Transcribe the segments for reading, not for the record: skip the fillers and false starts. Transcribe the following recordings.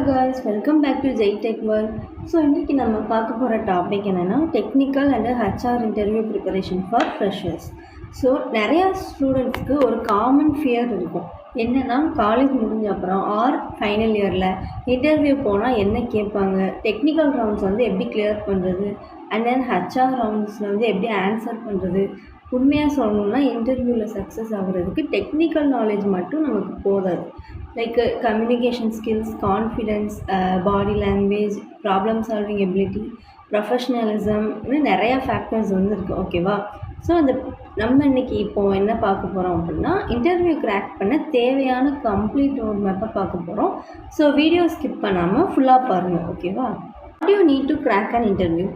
guys, welcome back to Jai Tech World. So இன்றைக்கி நம்ம பார்க்க போகிற டாபிக் என்னென்னா technical and HR interview preparation for freshers. So நிறையா ஸ்டூடெண்ட்ஸ்க்கு ஒரு காமன் ஃபியர் இருக்கும். என்னென்னா காலேஜ் முடிஞ்ச அப்புறம் ஆர் ஃபைனல் இயரில் இன்டர்வியூ போனால் என்ன கேட்பாங்க, டெக்னிக்கல் ரவுண்ட்ஸ் வந்து எப்படி கிளியர் பண்ணுறது, அண்ட் தென் ஹெச்ஆர் ரவுண்ட்ஸில் வந்து எப்படி ஆன்சர் பண்ணுறது. உண்மையாக சொல்லணுன்னா இன்டர்வியூவில் சக்ஸஸ் ஆகுறதுக்கு டெக்னிக்கல் நாலேஜ் மட்டும் நமக்கு போதாது. Like communication skills, confidence, body language, problem solving ability, ப்ரொஃபஷ்னலிசம்னு நிறையா ஃபேக்டர்ஸ் வந்து இருக்குது. ஓகேவா? ஸோ நம்ம இன்றைக்கி இப்போது என்ன பார்க்க போகிறோம் அப்படின்னா இன்டர்வியூ கிராக் பண்ண தேவையான கம்ப்ளீட் ரோட் மேப்பை பார்க்க போகிறோம். ஸோ வீடியோ ஸ்கிப் பண்ணாமல் ஃபுல்லாக பாருங்கள். ஓகேவா? What you need to crack an interview.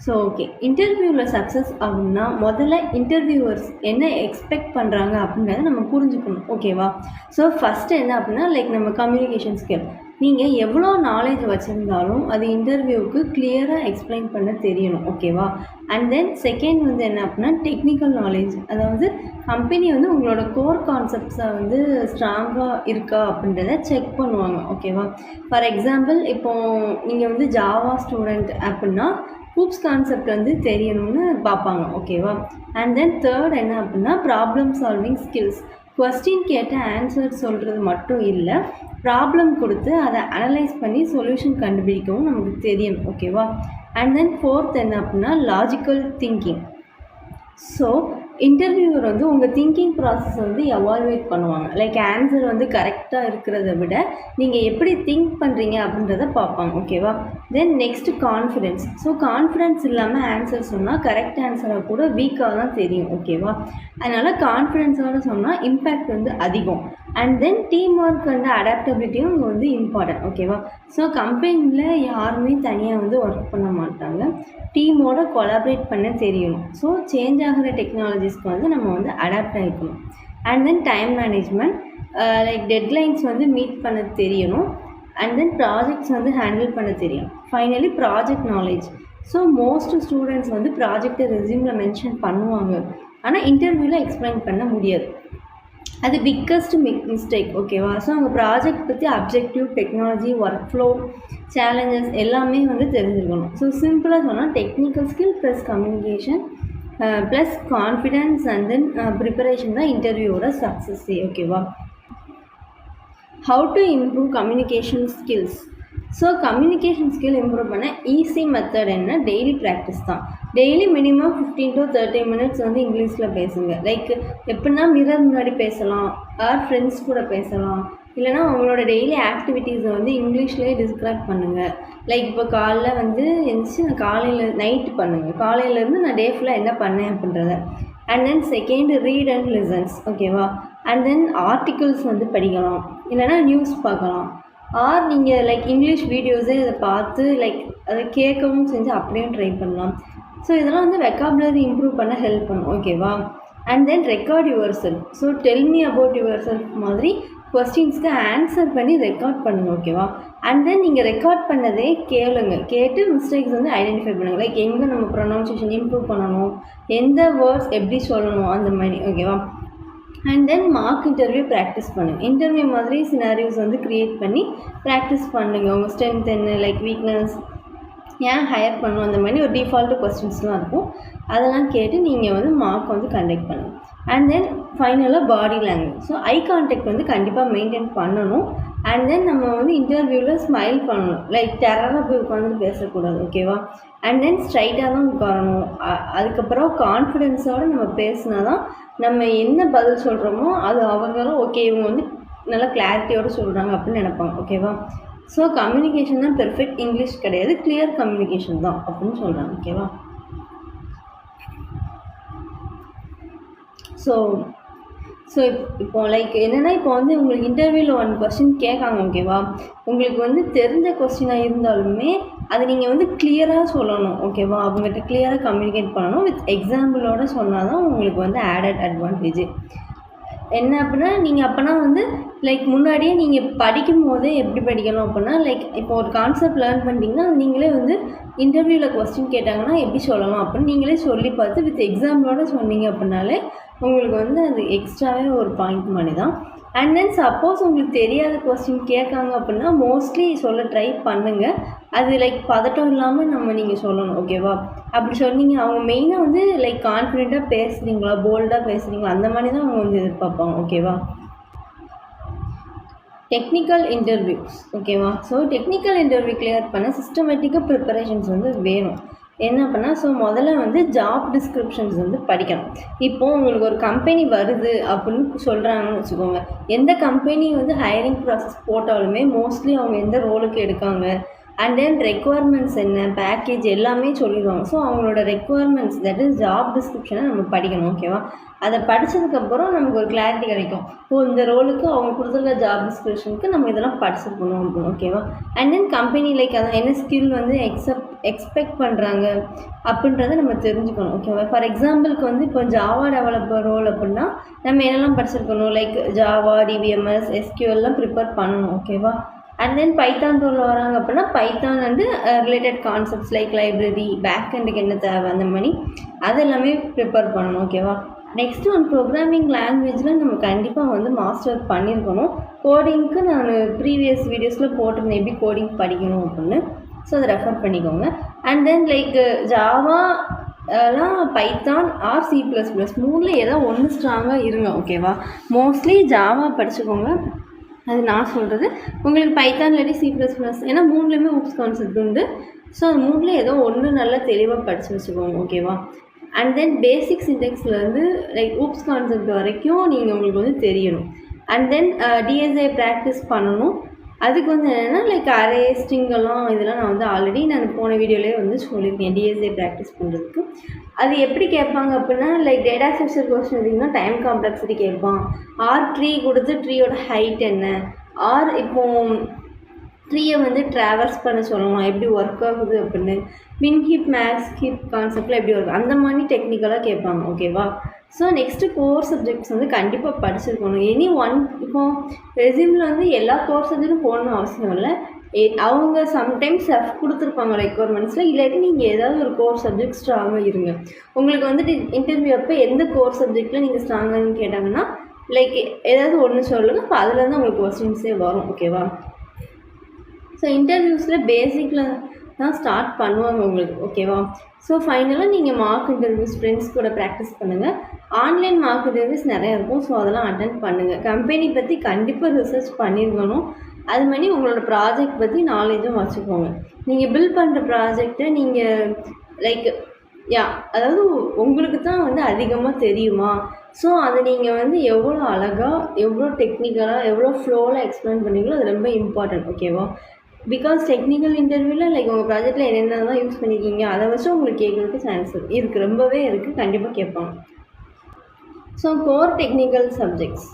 So okay, இன்டர்வியூவில் சக்ஸஸ் ஆகும்னா முதல்ல இன்டர்வியூவர்ஸ் என்ன எக்ஸ்பெக்ட் பண்ணுறாங்க அப்படின்றத நம்ம புரிஞ்சுக்கணும். ஓகேவா? ஸோ ஃபஸ்ட்டு என்ன அப்படின்னா நம்ம கம்யூனிகேஷன் ஸ்கில். நீங்கள் எவ்வளோ நாலேஜ் வச்சுருந்தாலும் அது இன்டர்வியூவுக்கு கிளியராக எக்ஸ்பிளைன் பண்ண தெரியணும். ஓகேவா? அண்ட் தென் செகண்ட் வந்து என்ன அப்படின்னா டெக்னிக்கல் நாலேஜ். அதாவது கம்பெனி வந்து உங்களோட கோர் கான்செப்ட்ஸை வந்து ஸ்ட்ராங்காக இருக்கா அப்படின்றத செக் பண்ணுவாங்க. ஓகேவா? ஃபார் எக்ஸாம்பிள், இப்போது நீங்கள் வந்து ஜாவா ஸ்டூடெண்ட் அப்படின்னா ஹூப்ஸ் கான்செப்ட் வந்து தெரியணும்னு பார்ப்பாங்க. ஓகேவா? அண்ட் தென் தேர்ட் என்ன அப்படின்னா ப்ராப்ளம் சால்விங் ஸ்கில்ஸ். கொஸ்டின் கேட்ட ஆன்சர் சொல்கிறது மட்டும் இல்லை, ப்ராப்ளம் கொடுத்து அதை அனலைஸ் பண்ணி சொல்யூஷன் கண்டுபிடிக்கவும் நமக்கு தெரியணும். ஓகேவா? அண்ட் தென் ஃபோர்த் என்ன அப்படின்னா லாஜிக்கல் திங்கிங். ஸோ இன்டர்வியூவர் வந்து உங்கள் திங்கிங் ப்ராசஸ் வந்து எவால்வேட் பண்ணுவாங்க. லைக் ஆன்சர் வந்து கரெக்டாக இருக்கிறத விட நீங்கள் எப்படி திங்க் பண்ணுறீங்க அப்படின்றத பார்ப்பாங்க. ஓகேவா? Then next confidence. So confidence இல்லாமல் ஆன்சர் சொன்னால் கரெக்ட் ஆன்சராக கூட வீக்காக தான் தெரியும். ஓகேவா? அதனால் கான்ஃபிடென்ஸோடு சொன்னால் இம்பேக்ட் வந்து அதிகம். And then team work and அடாப்டபிலிட்டியும் இங்கே வந்து இம்பார்ட்டன்ட். ஓகேவா? ஸோ கம்பெனியில் யாருமே தனியாக வந்து ஒர்க் பண்ண மாட்டாங்க, டீமோட கொலாபரேட் பண்ண தெரியணும். ஸோ சேஞ்ச் ஆகிற டெக்னாலஜிஸ்க்கு வந்து நம்ம வந்து அடாப்ட் ஆகிக்கணும். And then time management, like deadlines வந்து மீட் பண்ண தெரியணும். அண்ட் தென் ப்ராஜெக்ட்ஸ் வந்து ஹேண்டில் பண்ண தெரியும். Finally project knowledge. So most students வந்து ப்ராஜெக்டை ரெஸ்யூமில் மென்ஷன் பண்ணுவாங்க, ஆனால் இன்டர்வியூவில் எக்ஸ்பிளைன் பண்ண முடியாது. அது பிக்கஸ்ட் மிஸ்டேக். ஓகேவா? ஸோ அவங்க ப்ராஜெக்ட் பற்றி objective, technology, work flow, challenges எல்லாமே வந்து தெரிஞ்சுக்கணும். ஸோ சிம்பிளாக சொன்னால் technical skill plus communication plus confidence and then preparation தான் இன்டர்வியூவோட சக்ஸஸ்ஸே. ஓகேவா? How to improve communication skills. So communication skill improve பண்ண ஈஸி மெத்தட் என்ன? டெய்லி ப்ராக்டிஸ் தான். டெய்லி மினிமம் 15 to 30 minutes வந்து இங்கிலீஷில் பேசுங்க. லைக் எப்படின்னா மிரர் முன்னாடி பேசலாம், ஆர் ஃப்ரெண்ட்ஸ் கூட பேசலாம், இல்லைனா உங்களோட டெய்லி ஆக்டிவிட்டீஸை வந்து இங்கிலீஷ்லேயே டிஸ்கிரைப் பண்ணுங்கள். லைக் இப்போ காலைல வந்து எழுந்துச்சு நான் காலையில் நைட்டு பண்ணுங்கள், காலையிலேருந்து நான் டே ஃபுல்லாக என்ன பண்ணேன் அப்படின்றத. And then second read and listens. ஓகேவா? அண்ட் தென் ஆர்டிகிள்ஸ் வந்து படிக்கலாம், இல்லைனா நியூஸ் பார்க்கலாம், ஆர் நீங்கள் லைக் இங்கிலீஷ் வீடியோஸே அதை பார்த்து லைக் அதை கேட்கவும் செஞ்சு அப்படியும் ட்ரை பண்ணலாம். ஸோ இதெல்லாம் வந்து வெக்காபுலரி இம்ப்ரூவ் பண்ண ஹெல்ப் பண்ணும். ஓகேவா? And then record your self. So tell me about your self மாதிரி கொஸ்டின்ஸ்க்கு ஆன்சர் பண்ணி ரெக்கார்ட் பண்ணுங்கள். ஓகேவா? அண்ட் தென் நீங்கள் ரெக்கார்ட் பண்ணதே கேட்டு மிஸ்டேக்ஸ் வந்து ஐடென்டிஃபை பண்ணுங்கள். லைக் எங்கே நம்ம ப்ரொனவுன்சியேஷன் இம்ப்ரூவ் பண்ணணும், எந்த வேர்ட்ஸ் எப்படி சொல்லணும், அந்த மாதிரி. ஓகேவா? And then mark interview practice பண்ணுங்கள். இன்டர்வியூ மாதிரி சினாரியோஸ் வந்து க்ரியேட் பண்ணி ப்ராக்டிஸ் பண்ணுங்கள். உங்கள் ஸ்ட்ரென்த் என்ன, லைக் வீக்னஸ், ஏன் ஹையர் பண்ணணும், அந்த மாதிரி ஒரு டிஃபால்ட்டு கொஸ்டின்ஸ்லாம் இருக்கும். அதெல்லாம் கேட்டு நீங்கள் வந்து மார்க் வந்து கண்டக்ட் பண்ணணும். அண்ட் தென் ஃபைனலாக body language. So eye contact வந்து கண்டிப்பாக மெயின்டைன் பண்ணணும். அண்ட் தென் நம்ம வந்து இன்டர்வியூவில் ஸ்மைல் பண்ணணும். லைக் டெரராக போய் உட்காந்துட்டு பேசக்கூடாது. ஓகேவா? அண்ட் தென் ஸ்ட்ரைட்டாக தான் உட்காரணும். அதுக்கப்புறம் கான்ஃபிடென்ஸோடு நம்ம பேசினா தான் நம்ம என்ன பதில் சொல்கிறோமோ அது அவங்களும் ஓகே இவங்க வந்து நல்லா கிளாரிட்டியோடு சொல்கிறாங்க அப்படின்னு நினைப்பாங்க. ஓகேவா? ஸோ கம்யூனிகேஷன் தான் பெர்ஃபெக்ட், இங்கிலீஷ் கிடையாது, கிளியர் கம்யூனிகேஷன் தான் அப்படின்னு சொல்கிறாங்க. ஓகேவா? ஸோ இப்போ லைக் என்னென்னா இப்போ வந்து உங்களுக்கு இன்டர்வியூவில் 1 கொஸ்டின் கேட்காங்க. ஓகேவா? உங்களுக்கு வந்து தெரிஞ்ச கொஸ்டினாக இருந்தாலுமே அது நீங்கள் வந்து கிளியராக சொல்லணும். ஓகேவா? அவங்ககிட்ட கிளியராக கம்யூனிகேட் பண்ணணும். வித் எக்ஸாம்பிளோடு சொன்னால் தான் உங்களுக்கு வந்து ஆடட் அட்வான்டேஜ். என்ன அப்படின்னா நீங்கள் அப்போனா வந்து லைக் முன்னாடியே நீங்கள் படிக்கும் போதே எப்படி படிக்கணும் அப்படின்னா லைக் இப்போ ஒரு கான்செப்ட் லேர்ன் பண்ணிட்டீங்கன்னா நீங்களே வந்து இன்டர்வியூவில் கொஸ்டின் கேட்டாங்கன்னா எப்படி சொல்லலாம் அப்படின்னு நீங்களே சொல்லி பார்த்து வித் எக்ஸாம்பிளோட சொன்னீங்க அப்படின்னாலே உங்களுக்கு வந்து அது எக்ஸ்ட்ராவே ஒரு பாயிண்ட் மாதிரி தான். அண்ட் தென் சப்போஸ் உங்களுக்கு தெரியாத கொஸ்டின் கேட்காங்க அப்படின்னா மோஸ்ட்லி சொல்ல ட்ரை பண்ணுங்கள். அது லைக் பதட்டம் இல்லாமல் நீங்கள் சொல்லணும், ஓகேவா? அப்படி சொன்னீங்க அவங்க மெயினாக வந்து லைக் கான்ஃபிடெண்ட்டாக பேசுகிறீங்களா, போல்டாக பேசுகிறீங்களா, அந்த மாதிரி தான் அவங்க வந்து எதிர்பார்ப்பாங்க, ஓகேவா? டெக்னிக்கல் இன்டர்வியூஸ், ஓகேவா? ஸோ டெக்னிக்கல் இன்டர்வியூ கிளியர் பண்ண சிஸ்டமேட்டிக்காக ப்ரிப்பரேஷன்ஸ் வந்து வேணும். என்ன பண்ணால் ஸோ முதல்ல வந்து ஜாப் டிஸ்கிரிப்ஷன்ஸ் வந்து படிக்கணும். இப்போது உங்களுக்கு ஒரு கம்பெனி வருது அப்படின்னு சொல்கிறாங்கன்னு வச்சுக்கோங்க. எந்த கம்பெனி வந்து ஹையரிங் ப்ராசஸ் போட்டாலுமே மோஸ்ட்லி அவங்க எந்த ரோலுக்கு எடுக்காங்க அண்ட் தென் ரெக்குவயர்மெண்ட்ஸ் என்ன, பேக்கேஜ் எல்லாமே சொல்லிடுவாங்க. ஸோ அவங்களோட ரெக்குவயர்மெண்ட்ஸ் தட் இஸ் ஜாப் டிஸ்கிரிப்ஷனை நம்ம படிக்கணும், ஓகேவா? அதை படித்ததுக்கப்புறம் நமக்கு ஒரு கிளாரிட்டி கிடைக்கும். இந்த ரோலுக்கு அவங்க கொடுத்துருக்க ஜாப் டிஸ்கிரிப்ஷனுக்கு நம்ம இதெல்லாம் படிச்சிருக்கணும் அப்படின்னு, ஓகேவா? அண்ட் தென் கம்பெனி லைக் அதான் என்ன ஸ்கில் வந்து எக்ஸ்பெக்ட் பண்ணுறாங்க அப்படின்றத நம்ம தெரிஞ்சுக்கணும், ஓகேவா? ஃபார் எக்ஸாம்பிளுக்கு வந்து இப்போ ஜாவா டெவலப்பர் ரோல் அப்படின்னா நம்ம என்னெல்லாம் படிச்சிருக்கணும், லைக் ஜாவா, டிபிஎம்எஸ், எஸ்கியூஎல்லாம் ப்ரிப்பேர் பண்ணணும், ஓகேவா? அண்ட் தென் பைத்தான் ரோல் வராங்க அப்படின்னா Python and related concepts like library, பேக்எண்டுக்கு என்ன தேவை அந்த மாதிரி அது எல்லாமே ப்ரிப்பேர் பண்ணணும், ஓகேவா? நெக்ஸ்ட்டு ஒன் ப்ரோக்ராமிங் லாங்குவேஜில் நம்ம கண்டிப்பாக வந்து மாஸ்டர் பண்ணியிருக்கணும். கோடிங்க்கு நான் ப்ரீவியஸ் வீடியோஸில் போட்டிருந்தேன் எப்படி கோடிங் படிக்கணும் அப்படின்னு. ஸோ அதை ரெஃபர் பண்ணிக்கோங்க. And then like Java Python or C++, மூணில் ஏதோ ஒன்று ஸ்ட்ராங்காக இருங்க, ஓகேவா? மோஸ்ட்லி ஜாவா படிச்சுக்கோங்க, அது நான் சொல்கிறது. உங்களுக்கு பைத்தான் இல்லாட்டி C++, ஏன்னா மூணுலேயுமே ஊப்ஸ் கான்செப்ட் உண்டு. ஸோ அது மூணில் ஏதோ ஒன்று நல்லா தெளிவாக படித்து வச்சுக்கோங்க, ஓகேவா? அண்ட் தென் பேசிக் சின்டெக்ஸ்லேருந்து லைக் ஊப்ஸ் கான்செப்ட் வரைக்கும் நீங்கள் உங்களுக்கு வந்து தெரியணும். அண்ட் தென் DSA ப்ராக்டிஸ் பண்ணணும். அதுக்கு வந்து என்னென்னா லைக் அரே ஸ்ட்ரிங்கெல்லாம் இதெல்லாம் நான் வந்து ஆல்ரெடி போன வீடியோலேயே வந்து சொல்லியிருக்கேன். DSA ப்ராக்டிஸ் பண்ணுறதுக்கு அது எப்படி கேட்பாங்க அப்படின்னா லைக் டேட்டா ஸ்ட்ரக்சர் கொஸ்டின் எடுத்திங்கன்னா டைம் காம்ப்ளெக்சிட்டி கேட்பான். ட்ரீ கொடுத்து ட்ரீயோட ஹைட் என்ன, இப்போது ட்ரீயை வந்து ட்ராவல்ஸ் பண்ண சொல்லலாம் எப்படி ஒர்க் ஆகுது அப்படின்னு, மின் ஹிப் மேக்ஸ் ஹிப் கான்செப்டில் எப்படி ஒர்க் அந்த மாதிரி டெக்னிக்கலாக கேட்பாங்க, ஓகேவா? ஸோ நெக்ஸ்ட்டு கோர் சப்ஜெக்ட்ஸ் வந்து கண்டிப்பாக படிச்சிருக்கணும். இப்போது ரெஸ்யூமில் வந்து எல்லா கோர் சப்ஜெக்ட்டும் போடணும் அவசியம் இல்லை. அவங்க சம்டைம்ஸ் கொடுத்துருப்பாங்க ரெக்குவயர்மெண்ட்ஸில், இல்லாட்டி நீங்கள் ஏதாவது ஒரு கோர் சப்ஜெக்ட் ஸ்ட்ராங்காக இருங்க. உங்களுக்கு வந்துட்டு இன்டர்வியூ அப்போ எந்த கோர் சப்ஜெக்டில் நீங்கள் ஸ்ட்ராங்காகன்னு கேட்டாங்கன்னா லைக் ஏதாவது ஒன்று சொல்லுங்கள். அப்போ அதுலேருந்து உங்களுக்கு கொஸ்டின்ஸே வரும், ஓகேவா? ஸோ இன்டர்வியூஸில் பேசிக்கில் தான் ஸ்டார்ட் பண்ணுவாங்க உங்களுக்கு, ஓகேவா? ஸோ ஃபைனலாக நீங்கள் மார்க் இன்டர்வியூஸ் ஃப்ரெண்ட்ஸ் கூட ப்ராக்டிஸ் பண்ணுங்கள். ஆன்லைன் மார்க் இன்டர்வியூஸ் நிறையா இருக்கும், ஸோ அதெல்லாம் அட்டென்ட் பண்ணுங்கள். கம்பெனி பற்றி கண்டிப்பாக ரிசர்ச் பண்ணியிருக்கணும். அது மாதிரி உங்களோட ப்ராஜெக்ட் பற்றி நாலேஜும் வச்சுக்கோங்க. நீங்கள் பில்ட் பண்ணுற ப்ராஜெக்டை நீங்கள் லைக் அதாவது உங்களுக்கு தான் வந்து அதிகமாக தெரியுமா, ஸோ அதை நீங்கள் வந்து எவ்வளோ அழகாக, எவ்வளோ டெக்னிக்கலாக, எவ்வளோ ஃப்ளோவில் எக்ஸ்பிளைன் பண்ணுவீங்களோ அது ரொம்ப இம்பார்ட்டன்ட், ஓகேவா? பிகாஸ் டெக்னிக்கல் இன்டர்வியூவில் லைக் உங்கள் ப்ராஜெக்டில் என்னென்ன தான் யூஸ் பண்ணியிருக்கீங்க அதை வச்சு உங்களுக்கு கேட்குறதுக்கு சான்ஸ் இருக்குது, ரொம்பவே இருக்குது, கண்டிப்பாக கேட்பாங்க. So core technical subjects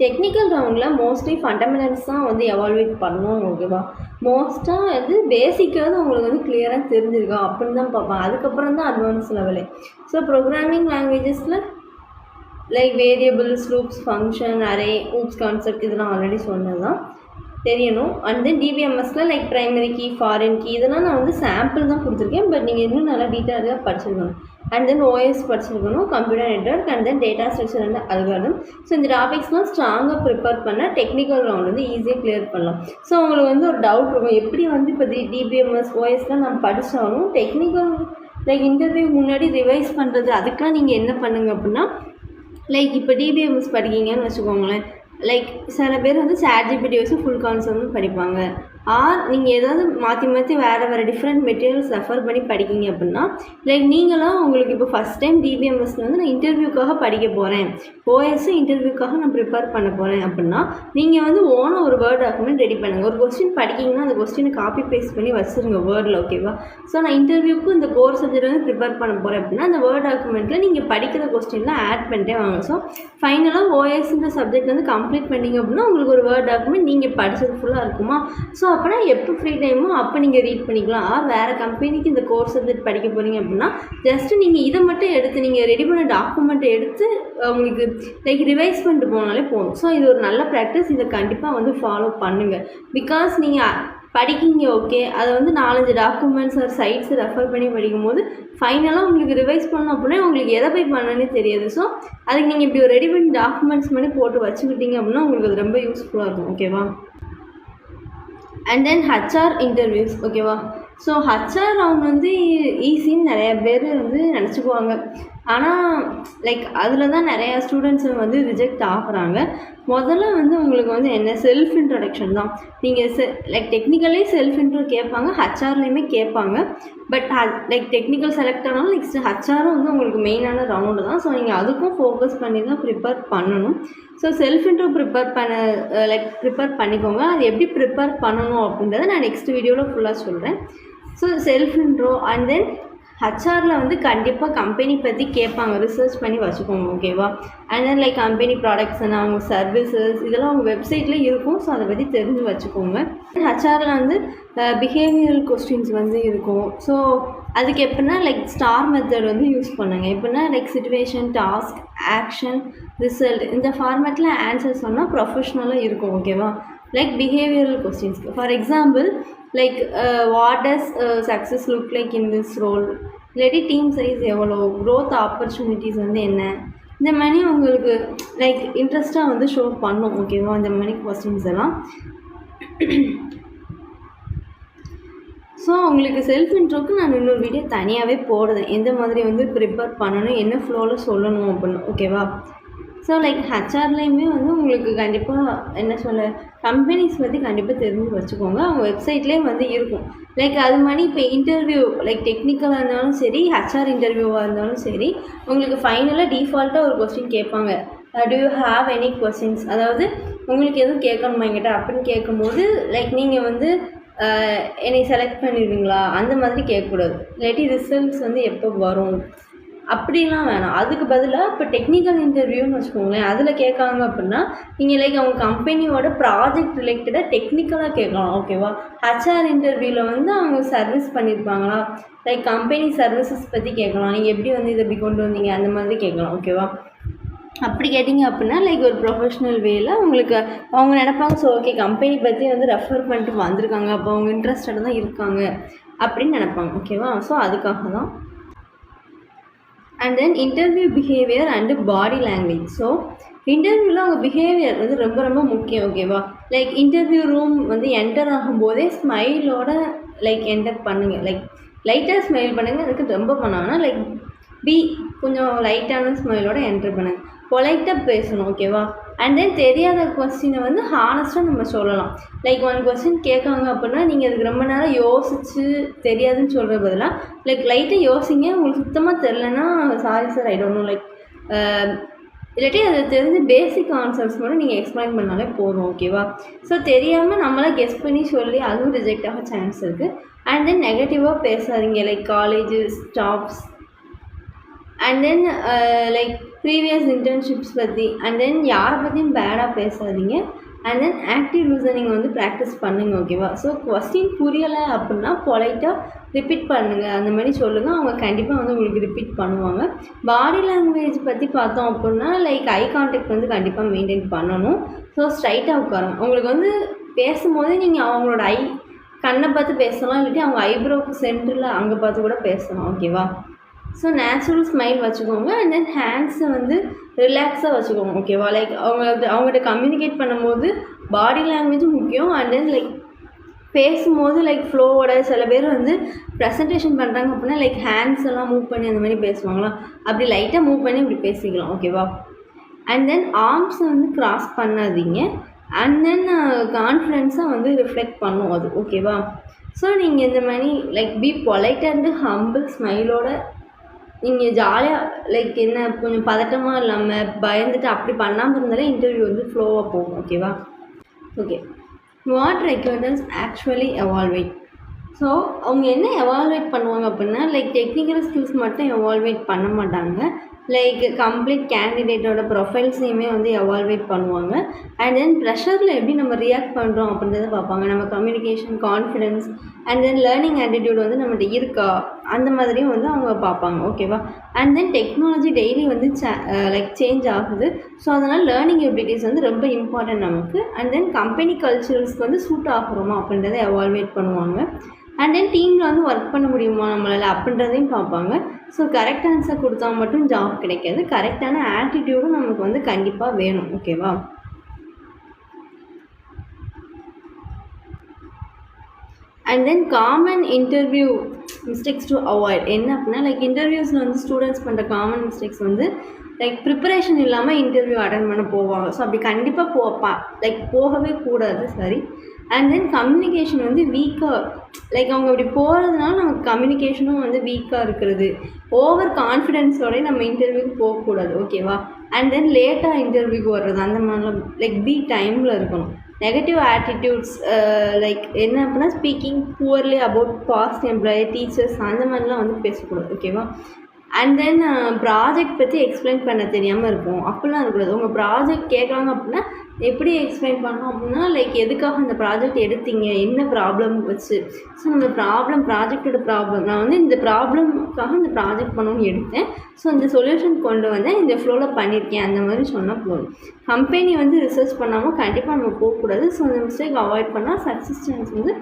technical ரவுண்டில் மோஸ்ட்லி ஃபண்டமெண்டல்ஸ் தான் வந்து எவால்வேட் பண்ணுவோம், ஓகேவா? மோஸ்ட்டாக வந்து பேசிக்காவது உங்களுக்கு வந்து கிளியராக தெரிஞ்சிருக்கா அப்படின்னு தான் பார்ப்பாங்க. அதுக்கப்புறம் தான் அட்வான்ஸ் லெவலே. ஸோ ப்ரோக்ராமிங் லாங்குவேஜஸில் like variables, loops, function, array, oops concept இதெல்லாம் ஆல்ரெடி சொன்னது தான் தெரியணும். அண்ட் தென் டிபிஎம்எஸில் like primary key, foreign key இதெல்லாம் நான் வந்து சாம்பிள் தான் கொடுத்துருக்கேன். பட் நீங்கள் இன்னும் நல்லா டீட்டெயிலாக படிச்சிருக்கணும். அண்ட் தென் ஓஎஸ் படிச்சிருக்கணும், computer network, and then data structure and algorithm. So இந்த டாபிக்ஸ்லாம் ஸ்ட்ராங்காக ப்ரிப்பேர் பண்ணால் டெக்னிக்கல் ரவுண்ட் வந்து ஈஸியாக கிளியர் பண்ணலாம். ஸோ உங்களுக்கு வந்து ஒரு டவுட் இருக்கும், எப்படி வந்து இப்போ டிபிஎம்எஸ், ஓஎஸ்லாம் நம்ம படித்தாலும் டெக்னிக்கல் லைக் இன்டர்வியூ முன்னாடி ரிவைஸ் பண்ணுறது அதுக்கெலாம் நீங்கள் என்ன பண்ணுங்க அப்படின்னா லைக் இப்போ டிபிஎம்எஸ் படிக்கிங்கன்னு வச்சுக்கோங்களேன். லைக் சில பேர் வந்து ChatGPT வச்சு ஃபுல் கான்செப்ட் படிப்பாங்க. நீங்கள் ஏதாவது மாற்றி வேறு டிஃப்ரெண்ட் மெட்டீரியல்ஸ் ரெஃபர் பண்ணி படிக்கிங்க அப்படின்னா லைக் நீங்களாம் உங்களுக்கு இப்போ ஃபஸ்ட் டைம் டிபிஎம்எஸில் வந்து நான் இன்டர்வியூக்காக படிக்க போகிறேன், ஓஎஸ் இன்டர்வியூக்காக நான் ப்ரிப்பேர் பண்ண போகிறேன் அப்படின்னா நீங்கள் வந்து ஓனாக ஒரு வேர்ட் டாக்குமெண்ட் ரெடி பண்ணுங்கள். ஒரு கொஸ்டின் படிக்கிங்கன்னா அந்த கொஸ்டினை காப்பி பேஸ்ட் பண்ணி வச்சுருங்க வேர்டில், ஓகேவா? ஸோ நான் இன்டர்வியூக்கு இந்த கோர் சப்ஜெக்ட் வந்து ப்ரிப்பேர் பண்ண போகிறேன் அப்படின்னா அந்த வேர்ட் டாக்குமெண்ட்டில் நீங்கள் படிக்கிற கொஸ்டின்லாம் ஆட் பண்ணிட்டே வாங்க. ஸோ ஃபைனலாக ஓஎஸ்ன்ற சப்ஜெக்ட் வந்து கம்ப்ளீட் பண்ணிங்க அப்படின்னா உங்களுக்கு ஒரு வேர்ட் டாக்குமெண்ட் நீங்கள் படித்தது ஃபுல்லாக இருக்குமா? ஸோ அப்போனா எப்போ ஃப்ரீ டைமோ அப்போ நீங்கள் ரீட் பண்ணிக்கலாம். வேறு கம்பெனிக்கு இந்த கோர்ஸ் சப்ஜெக்ட் படிக்க போகிறீங்க அப்படின்னா ஜஸ்ட்டு நீங்கள் இதை மட்டும் எடுத்து நீங்கள் ரெடி பண்ண டாக்குமெண்ட்டை எடுத்து உங்களுக்கு லைக் ரிவைஸ் பண்ணிட்டு போனாலே போதும். ஸோ இது ஒரு நல்ல ப்ராக்டிஸ், இதை கண்டிப்பாக வந்து ஃபாலோ பண்ணுங்கள். பிகாஸ் நீங்கள் படிக்கிங்க ஓகே, அதை வந்து 4-5 டாக்குமெண்ட்ஸ் ஒரு சைட்ஸ் ரெஃபர் பண்ணி படிக்கும்போது ஃபைனலாக உங்களுக்கு ரிவைஸ் பண்ணோம் அப்படின்னா உங்களுக்கு எதை போய் பண்ணணுன்னே தெரியாது. ஸோ அதுக்கு நீங்கள் இப்படி ஒரு ரெடி பண்ணி டாக்குமெண்ட்ஸ் பண்ணி போட்டு வச்சுக்கிட்டீங்க அப்படின்னா உங்களுக்கு அது ரொம்ப யூஸ்ஃபுல்லாக இருக்கும். ஓகேவா? And then HR interviews. ஓகேவா? ஸோ ஹச்ஆர் ரவுண்ட் வந்து ஈஸின்னு நிறையா பேர் வந்து நினச்சிக்குவாங்க. ஆனால் லைக் அதில் தான் நிறையா ஸ்டூடெண்ட்ஸ் வந்து ரிஜெக்ட் ஆகுறாங்க. முதல்ல வந்து உங்களுக்கு வந்து என்ன செல்ஃப் இன்ட்ரடக்ஷன் தான். நீங்கள் லைக் டெக்னிக்கலே செல்ஃப் இன்ட்ரோ கேட்பாங்க, ஹச்ஆர்லேயுமே கேட்பாங்க. பட் லைக் டெக்னிக்கல் செலக்ட் ஆனாலும் நெக்ஸ்ட் ஹச்ஆரும் வந்து உங்களுக்கு மெயினான ரவுண்டு தான். ஸோ நீங்கள் அதுக்கும் ஃபோக்கஸ் பண்ணி தான் ப்ரிப்பேர் பண்ணணும். ஸோ செல்ஃப் இன்ட்ரோ ப்ரிப்பேர் பண்ணிக்கோங்க. அது எப்படி ப்ரிப்பேர் பண்ணணும் அப்படின்றத நான் நெக்ஸ்ட் வீடியோவில் ஃபுல்லாக சொல்கிறேன். So self intro and then ஹச்ஆரில் வந்து கண்டிப்பாக கம்பெனி பற்றி கேட்பாங்க, ரிசர்ச் பண்ணி வச்சுக்கோங்க. ஓகேவா? And then like company products என்ன, அவங்க சர்வீசஸ் இதெல்லாம் அவங்க வெப்சைட்லேயே இருக்கும். ஸோ அதை பற்றி தெரிஞ்சு வச்சுக்கோங்க. ஹச்ஆரில் வந்து பிஹேவியரல் கொஸ்டின்ஸ் வந்து இருக்கும். ஸோ அதுக்கு எப்படின்னா லைக் ஸ்டார் மெத்தட் வந்து யூஸ் பண்ணுங்க. எப்படின்னா like situation, task, action, result இந்த ஃபார்மேட்டில் ஆன்சர் சொன்னால் ப்ரொஃபஷ்னலாக இருக்கும். ஓகேவா? லைக் பிஹேவியரல் கொஸ்டின்ஸ்க்கு for example like what does success look like in this role, இல்லாட்டி டீம் சைஸ் எவ்வளோ, க்ரோத் ஆப்பர்ச்சுனிட்டிஸ் வந்து என்ன, இந்த மாதிரி உங்களுக்கு லைக் இன்ட்ரெஸ்ட்டாக வந்து ஷோ பண்ணும். ஓகேவா? இந்த மாதிரி கொஸ்டின்ஸ் எல்லாம். ஸோ உங்களுக்கு செல்ஃப் இன்ட்ரோக்கு நான் இன்னொரு வீடியோ தனியாகவே போடுறேன், எந்த மாதிரி வந்து ப்ரிப்பேர் பண்ணணும், என்ன ஃப்ளோவில் சொல்லணும் அப்படின்னு. ஓகேவா? ஸோ லைக் ஹச்ஆர்லேயுமே வந்து உங்களுக்கு கண்டிப்பாக என்ன சொல்ல கம்பெனிஸ் பற்றி கண்டிப்பாக தெரிஞ்சு வச்சுக்கோங்க. அவங்க வெப்சைட்லேயே வந்து இருக்கும். லைக் அது மாதிரி இப்போ இன்டர்வியூ லைக் டெக்னிக்கலாக இருந்தாலும் சரி, ஹச்ஆர் இன்டர்வியூவாக இருந்தாலும் சரி, உங்களுக்கு ஃபைனலாக டிஃபால்ட்டாக ஒரு கொஸ்டின் கேட்பாங்க. To you have any questions, அதாவது உங்களுக்கு எதுவும் கேட்கணுமா என்கிட்ட அப்படின்னு கேட்கும்போது லைக் நீங்கள் வந்து என்னை செலக்ட் பண்ணிடுவீங்களா அந்த மாதிரி கேட்கக்கூடாது. இல்லாட்டி ரிசல்ட்ஸ் வந்து எப்போ வரும் அப்படிலாம் வேணாம். அதுக்கு பதிலாக இப்போ டெக்னிக்கல் இன்டர்வியூன்னு வச்சுக்கோங்களேன், அதில் கேட்காங்க அப்படின்னா நீங்கள் லைக் அவங்க கம்பெனியோட ப்ராஜெக்ட் ரிலேட்டடாக டெக்னிக்கலாக கேட்கலாம். ஓகேவா? ஹச்ஆர் இன்டர்வியூவில் வந்து அவங்க சர்வீஸ் பண்ணியிருப்பாங்களா, லைக் கம்பெனி சர்வீசஸ் பற்றி கேட்கலாம். நீங்கள் எப்படி வந்து இதை எப்படி கொண்டு வந்தீங்க அந்த மாதிரி கேட்கலாம். ஓகேவா? அப்படி கேட்டிங்க அப்படின்னா லைக் ஒரு ப்ரொஃபஷ்னல் வேயில் உங்களுக்கு அவங்க நினைப்பாங்க, ஸோ ஓகே கம்பெனி பற்றி வந்து ரெஃபர் பண்ணிட்டு வந்திருக்காங்க, அப்போ அவங்க இன்ட்ரெஸ்டடாக தான் இருக்காங்க அப்படின்னு நினைப்பாங்க. ஓகேவா? ஸோ அதுக்காக தான். And then interview behaviour and body language. So இன்டர்வியூவில் அவங்க பிஹேவியர் வந்து ரொம்ப ரொம்ப முக்கியம். ஓகேவா? லைக் இன்டர்வியூ ரூம் வந்து என்டர் ஆகும்போதே ஸ்மைலோட லைக் என்டர் பண்ணுங்கள். லைக் லைட்டாக ஸ்மைல் பண்ணுங்கள். அதுக்கு ரொம்ப பண்ணாங்கன்னா லைக் கொஞ்சம் லைட்டான ஸ்மைலோட என்டர் பண்ணுங்கள். பொலைட்டாக பேசணும். ஓகேவா? அண்ட் தென் தெரியாத கொஸ்டினை வந்து ஹானஸ்ட்டாக நம்ம சொல்லலாம். லைக் ஒன் கொஸ்டின் கேட்காங்க அப்படின்னா நீங்கள் அதுக்கு ரொம்ப நேரம் யோசித்து தெரியாதுன்னு சொல்கிற பதிலாக லைக் லைட்டாக யோசிங்க. உங்களுக்கு சுத்தமாக தெரிலனா sorry sir I don't know like இல்லாட்டி அதை தெரிஞ்சு பேசிக் ஆன்சர்ஸ் மட்டும் நீங்கள் எக்ஸ்பிளைன் பண்ணாலே போதும். ஓகேவா? ஸோ தெரியாமல் நம்மளாம் கெஸ் பண்ணி சொல்லி அதுவும் ரிஜெக்ட் ஆக சான்ஸ் இருக்குது. அண்ட் தென் நெகட்டிவாக பேசாதீங்க. Like colleges, jobs and then like previous internships பற்றி அண்ட் தென் யாரை பற்றியும் பேடாக பேசாதீங்க. அண்ட் தென் ஆக்டிவ் லிசனிங் வந்து ப்ராக்டிஸ் பண்ணுங்கள். ஓகேவா? ஸோ கொஸ்டின் புரியலை அப்படின்னா பொலைட்டாக ரிப்பீட் பண்ணுங்கள். அந்த மாதிரி சொல்லுங்கள். அவங்க கண்டிப்பாக வந்து உங்களுக்கு ரிப்பீட் பண்ணுவாங்க. பாடி லாங்குவேஜ் பற்றி பார்த்தோம் அப்படின்னா லைக் ஐ கான்டாக்ட் வந்து கண்டிப்பாக மெயின்டைன் பண்ணணும். ஸோ ஸ்ட்ரைட்டாக உட்காருங்க. உங்களுக்கு வந்து பேசும்போதே நீங்கள் அவங்களோட கண்ணை பார்த்து பேசலாம், இல்லாட்டி அவங்க ஐப்ரோக்கு சென்டரில் அங்கே பார்த்து கூட பேசலாம். ஓகேவா? ஸோ நேச்சுரல் ஸ்மைல் வச்சுக்கோங்க. அண்ட் தென் ஹேண்ட்ஸை வந்து ரிலாக்ஸாக வச்சுக்கோங்க. ஓகேவா? லைக் அவங்கள்ட்ட கம்யூனிகேட் பண்ணும்போது பாடி லாங்குவேஜும் முக்கியம். அண்ட் தென் லைக் பேசும்போது லைக் ஃப்ளோவோட சில பேர் வந்து ப்ரெசன்டேஷன் பண்ணுறாங்க அப்படின்னா லைக் ஹேண்ட்ஸ் எல்லாம் மூவ் பண்ணி அந்த மாதிரி பேசுவாங்களா, அப்படி லைட்டாக மூவ் பண்ணி இப்படி பேசிக்கலாம். ஓகேவா? அண்ட் தென் ஆர்ம்ஸை வந்து க்ராஸ் பண்ணாதீங்க. அண்ட் தென் கான்ஃபிடென்ஸாக வந்து ரிஃப்ளெக்ட் பண்ணும் அது. ஓகேவா? ஸோ நீங்கள் இந்த மாதிரி like be polite and humble ஸ்மைலோட நீங்கள் ஜாலியாக லைக் என்ன கொஞ்சம் பதட்டமாக இல்லாமல் பயந்துட்டு அப்படி பண்ணாமல் இருந்தாலே இன்டர்வியூ வந்து ஃப்ளோவாக போகும். ஓகேவா? Okay, what recruiters actually evaluate. So அவங்க என்ன எவால்வேட் பண்ணுவாங்க அப்படின்னா லைக் டெக்னிக்கல் ஸ்கில்ஸ் மட்டும் எவால்வேட் பண்ண மாட்டாங்க. லைக் கம்ப்ளீட் கேண்டிடேட்டோட ப்ரொஃபைல்ஸையுமே வந்து எவால்வேட் பண்ணுவாங்க. அண்ட் தென் ப்ரெஷரில் எப்படி நம்ம ரியாக்ட் பண்ணுறோம் அப்படின்றத பார்ப்பாங்க. நம்ம communication, confidence and then learning attitude வந்து நம்மகிட்ட இருக்கா, அந்த மாதிரியும் வந்து அவங்க பார்ப்பாங்க. ஓகேவா? அண்ட் தென் டெக்னாலஜி டெய்லி வந்து லைக் சேஞ்ச் ஆகுது. ஸோ அதனால் லேர்னிங் எபிலிட்டிஸ் வந்து ரொம்ப இம்பார்ட்டன்ட் நமக்கு. அண்ட் தென் கம்பெனி கல்ச்சர்ஸ்க்கு வந்து சூட் ஆகுறோமா அப்படின்றத எவால்வேட் பண்ணுவாங்க. அண்ட் தென் டீமில் வந்து ஒர்க் பண்ண முடியுமா நம்மளால் அப்படின்றதையும் பார்ப்பாங்க. ஸோ கரெக்ட் ஆன்சர் கொடுத்தா மட்டும் ஜாப் கிடைக்காது, கரெக்டான ஆட்டிடியூடும் நமக்கு வந்து கண்டிப்பாக வேணும். ஓகேவா? And then common interview mistakes to avoid என்ன அப்படின்னா, லைக் இன்டர்வியூஸில் வந்து ஸ்டூடெண்ட்ஸ் பண்ணுற காமன் மிஸ்டேக்ஸ் வந்து லைக் ப்ரிப்பரேஷன் இல்லாமல் இன்டர்வியூ அட்டன் பண்ண போவாங்க. ஸோ அப்படி கண்டிப்பாக லைக் போகவே கூடாது. சரி. அண்ட் தென் கம்யூனிகேஷன் வந்து வீக்காக, லைக் அவங்க அப்படி போகிறதுனால நமக்கு கம்யூனிகேஷனும் வந்து வீக்காக இருக்கிறது. ஓவர் கான்ஃபிடென்ஸோடய நம்ம இன்டர்வியூக்கு போகக்கூடாது. ஓகேவா? அண்ட் தென் லேட்டாக இன்டர்வியூக்கு வர்றது அந்த மாதிரிலாம் லைக் பி டைமில் இருக்கணும். நெகட்டிவ் ஆட்டிடியூட்ஸ் லைக் என்ன அப்படின்னா, speaking poorly about past employee, teachers அந்த மாதிரிலாம் வந்து பேசக்கூடாது. ஓகேவா? அண்ட் தென் ப்ராஜெக்ட் பற்றி எக்ஸ்பிளைன் பண்ண தெரியாமல் இருக்கும், அப்படிலாம் இருக்கக்கூடாது. உங்கள் ப்ராஜெக்ட் கேட்குறாங்க அப்படின்னா எப்படி எக்ஸ்பிளைன் பண்ணணும் அப்படின்னா, லைக் எதுக்காக அந்த ப்ராஜெக்ட் எடுத்தீங்க, என்ன ப்ராப்ளம் வச்சு. ஸோ அந்த ப்ராஜெக்டோட ப்ராப்ளம், நான் வந்து இந்த ப்ராப்ளம்காக இந்த ப்ராஜெக்ட் பண்ணணும்னு எடுத்தேன், ஸோ இந்த சொல்யூஷன் கொண்டு வந்தேன், இந்த ஃப்ளோவில் பண்ணியிருக்கேன், அந்த மாதிரி சொன்னால் போதும். கம்பெனி வந்து ரிசர்ச் பண்ணாமல் கண்டிப்பாக நம்ம போகக்கூடாது. ஸோ அந்த மிஸ்டேக் அவாய்ட் பண்ணால் சக்ஸஸ் சான்ஸ் வந்து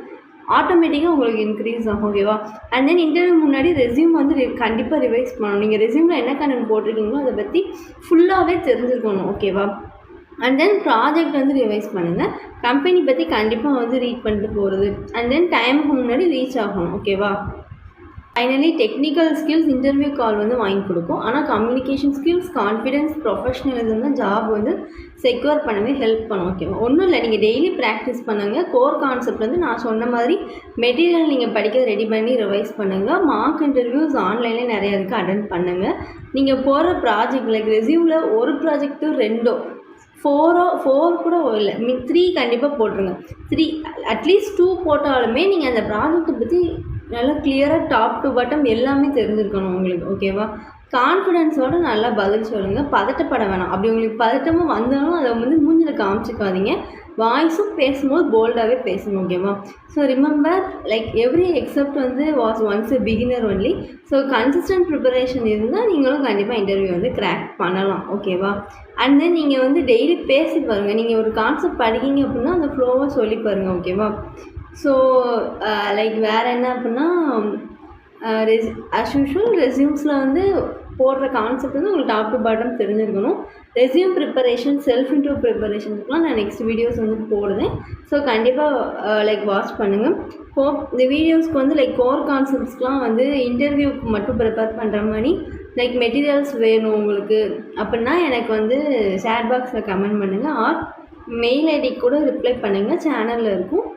ஆட்டோமேட்டிக்காக உங்களுக்கு இன்க்ரீஸ் ஆகும். ஓகேவா? அண்ட் தென் இன்டர்வியூ முன்னாடி ரெஸ்யூம் வந்து கண்டிப்பாக ரிவைஸ் பண்ணணும். நீங்கள் ரெஸ்யூமில் என்ன கண்டென்ட் போட்டிருக்கீங்களோ அதை பற்றி ஃபுல்லாகவே தெரிஞ்சுருக்கணும். ஓகேவா? அண்ட் தென் ப்ராஜெக்ட் வந்து ரிவைஸ் பண்ணுங்கள். கம்பெனி பற்றி கண்டிப்பாக வந்து ரீட் பண்ணிட்டு போகிறது. அண்ட் தென் டைமுக்கு முன்னாடி ரீச் ஆகணும். ஓகேவா? ஃபைனலி டெக்னிக்கல் ஸ்கில்ஸ் இன்டர்வியூ கால் வந்து வாங்கி கொடுக்கும். ஆனால் கம்யூனிகேஷன் ஸ்கில்ஸ், கான்ஃபிடென்ஸ், ப்ரொஃபஷனலிசம் தான் ஜாப் வந்து செக்யூர் பண்ணவே ஹெல்ப் பண்ணும். ஓகேவா? ஒன்றும் இல்லை, நீங்கள் டெய்லி ப்ராக்டிஸ் பண்ணுங்கள். கோர் கான்செப்ட் வந்து நான் சொன்ன மாதிரி மெட்டீரியல் நீங்கள் படிக்க ரெடி பண்ணி ரிவைஸ் பண்ணுங்கள். மார்க் இன்டர்வியூஸ் ஆன்லைன்லேயே நிறையா இருக்குது, அட்டென்ட் பண்ணுங்கள். நீங்கள் போகிற ப்ராஜெக்ட் லைக் ரெஸ்யூமில் ஒரு ப்ராஜெக்ட்டோ 2 4 கூட இல்லை, 3 கண்டிப்பாக போட்டுருங்க. 3 அட்லீஸ்ட் 2 போட்டாலுமே நீங்கள் அந்த ப்ராஜெக்டை பற்றி நல்லா கிளியராக டாப் டு பாட்டம் எல்லாமே தெரிஞ்சிருக்கணும் உங்களுக்கு. ஓகேவா? கான்ஃபிடென்ஸோடு நல்லா பதில் சொல்லுங்கள், பதட்டப்பட வேணாம். அப்படி உங்களுக்கு பதட்டமும் வந்தாலும் அதை வந்து மூஞ்சில் காமிச்சிக்காதீங்க. வாய்ஸும் பேசும்போது போல்டாகவே பேசுங்க. ஓகேவா? So remember like every expert வந்து was once a beginner only. So consistent preparation இருந்தால் நீங்களும் கண்டிப்பாக இன்டர்வியூ வந்து கிராக் பண்ணலாம். ஓகேவா? அண்ட் தென் நீங்கள் வந்து டெய்லி பேசி பாருங்கள். நீங்கள் ஒரு கான்செப்ட் படிக்கிங்க அப்படின்னா அந்த ஃப்ளோவாக சொல்லி பாருங்கள். ஓகேவா? ஸோ லைக் வேறு என்ன அப்படின்னா, அஸ் யூஷுவல் ரெஸ்யூம்ஸில் வந்து போடுற கான்செப்ட் வந்து உங்களுக்கு டாப் டு பாட்டம் தெரிஞ்சிருக்கணும். ரெஸ்யூம் ப்ரிப்பரேஷன், செல்ஃப் இன்டர்வியூ ப்ரிப்பரேஷனுக்குலாம் நான் நெக்ஸ்ட் வீடியோஸ் வந்து போடுவேன். ஸோ கண்டிப்பாக லைக் வாட்ச் பண்ணுங்கள். ஹோப் இந்த வீடியோஸ்க்கு வந்து லைக் கோர் கான்செப்ட்ஸ்லாம் வந்து இன்டர்வியூக்கு மட்டும் ப்ரிப்பேர் பண்ணுற மாதிரி லைக் மெட்டீரியல்ஸ் வேணும் உங்களுக்கு அப்படின்னா எனக்கு வந்து ஷேர் பாக்ஸில் கமெண்ட் பண்ணுங்கள், ஆர் மெயில் ஐடிக்கு கூட ரிப்ளை பண்ணுங்கள், சேனலில் இருக்கும்.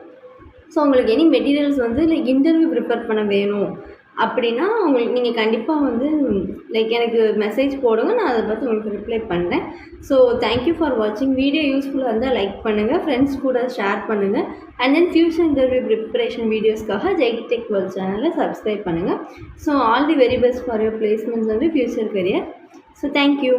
ஸோ உங்களுக்கு எனி மெட்டீரியல்ஸ் வந்து லைக் இன்டர்வியூ ப்ரிப்பேர் பண்ண வேணும் அப்படின்னா உங்களுக்கு நீங்கள் கண்டிப்பாக வந்து லைக் எனக்கு மெசேஜ் போடுங்க, நான் அதை பார்த்து உங்களுக்கு ரிப்ளை பண்ணுறேன். ஸோ தேங்க்யூ ஃபார் வாட்சிங். வீடியோ யூஸ்ஃபுல்லாக இருந்தால் லைக் பண்ணுங்கள், ஃப்ரெண்ட்ஸ் கூட ஷேர் பண்ணுங்கள். And then future interview preparation வீடியோஸ்க்காக ஜெய் டெக் வேர்ல்ட் சேனலை சப்ஸ்கிரைப் பண்ணுங்கள். So all the very best for your placements வந்து ஃபியூச்சர் கரியர். So thank you.